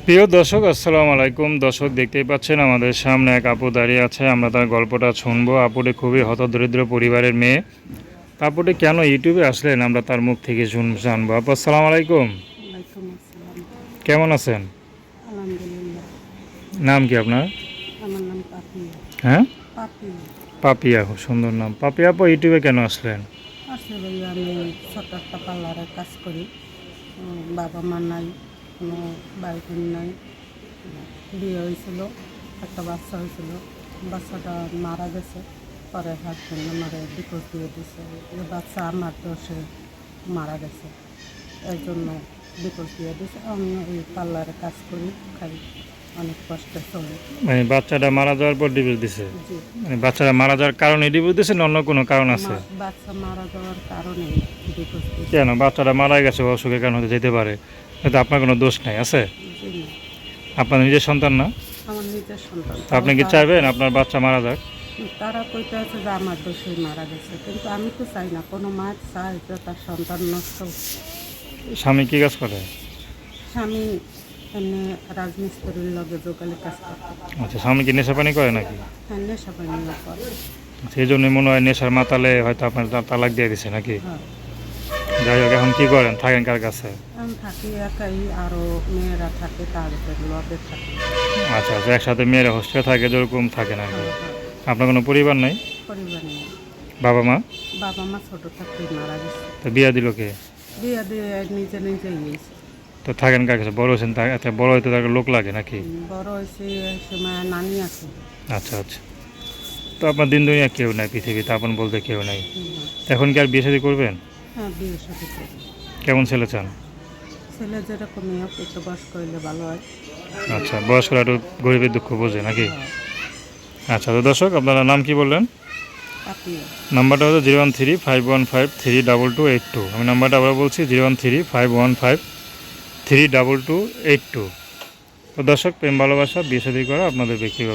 প্রিয় দর্শক, আসসালামু আলাইকুম। দর্শক, দেখতেই পাচ্ছেন আমাদের সামনে এক আপু দাঁড়িয়ে আছে। আমরা তার গল্পটা শুনবো। আপুটি খুবই হতদরিদ্র পরিবারের মেয়ে। আপুটি কেন ইউটিউবে আসলেন আমরা তার মুখ থেকে জানবো। আপু, আসসালামু আলাইকুম। ওয়ালাইকুম আসসালাম। কেমন আছেন? আলহামদুলিল্লাহ। নাম কি আপনার? আমার নাম পাপিয়া। হ্যাঁ, পাপিয়া। পাপিয়া, খুব সুন্দর নাম। পাপিয়া আপু, ইউটিউবে কেন আসলেন? আসলে আমি ছোট একটা পার্লারে কাজ করি। বাবা মা নাই, কোনো ভাই বোন নাই। বিয়ে হয়েছিল, একটা বাচ্চা হয়েছিল। বাচ্চাটা মারা গেছে। পরে হাজবেন্ড আমারে ডিভোর্স দিয়ে দিছে। এই বাচ্চা আমার দোষে মারা গেছে, এর জন্য ডিভোর্স দিয়ে দিছে। আমি ওই পার্লারে কাজ করি, খাই, অনেক কষ্টে চলে। মানে বাচ্চাটা মারা যাওয়ার পর ডিভোর্স দিছে? জি। মানে বাচ্চাটা মারা যাওয়ার কারণে ডিভোর্স দিছে না অন্য কোনো কারণ আছে? বাচ্চা মারা যাওয়ার কারণে ডিভোর্স দিয়েছে। কেন? বাচ্চাটা মারা গেছে, অসুখের কারণ হতে যেতে পারে। এটা আপনার কোনো দোষ নাই আছে? জি না, আপনার নিজের সন্তান না? আমার নিজের সন্তান। তো আপনি কি চাইবেন আপনার বাচ্চা মারা যাক? তারা কইতে আছে যে আমার দোষে মারা গেছে, কিন্তু আমি তো চাই না। কোনো মা চায় যে তার সন্তান নষ্ট হোক। স্বামী কি কাজ করে? স্বামী এমনি রাজমিস্ত্রির লগে যোগালে কাজ করতে। আচ্ছা, স্বামী কি নেশা পানি করে নাকি? হ্যাঁ, নেশা পানি করে। সেই জন্যই মনে হয় নেশার মাতালে হয়তো আপনার তালাক দিয়ে দিছে নাকি? হ্যাঁ, যাই হোক, এখন কি করেন, থাকেন কার কাছে? আমি থাকি একাই, আরও মেয়েরা থাকে তাদের লগে থাকে। আচ্ছা আচ্ছা, একসাথে মেয়েরা হোস্টেলে থাকে যেরকম থাকে নাকি? হ্যাঁ হ্যাঁ, আপনার কোনো পরিবার নেই? পরিবার নেই। বাবা মা? বাবা মা ছোটো থাকতেই মারা গেছে। তো বিয়া দিল কে? বিয়ে দিয়ে নিজে নিজেই গিয়েছে। তো থাকেন কার কাছে? বড় হয়েছেন, এত বড় হইতে তাকে লোক লাগে নাকি? বড় হয়েছে, সময় নানি আছে। আচ্ছা আচ্ছা। তো আপনার দিন দুনিয়া কেউ নাই পৃথিবীতে, আপন বলতে কেউ নাই। হুম। এখন কি আর বিয়ে শাদী করবেন? হ্যাঁ, বিয়ে সাথে করি। কেমন ছেলে চান? ছেলে যেরকমই হোক, একটু বয়স্ক হইলে ভালো হয়। আচ্ছা, বয়স্করা একটু গরিবের দুঃখ বোঝে নাকি? হ্যাঁ, আচ্ছা, তো দর্শক, আপনারা নাম কি বললেন? আপনিও। নাম্বারটা হচ্ছে 013-515-32282। আমি নাম্বারটা আবার বলছি, 013-515-32282। তো দর্শক, প্রেম ভালোবাসা বিয়ে শাদী করা আপনাদের ব্যক্তিগত।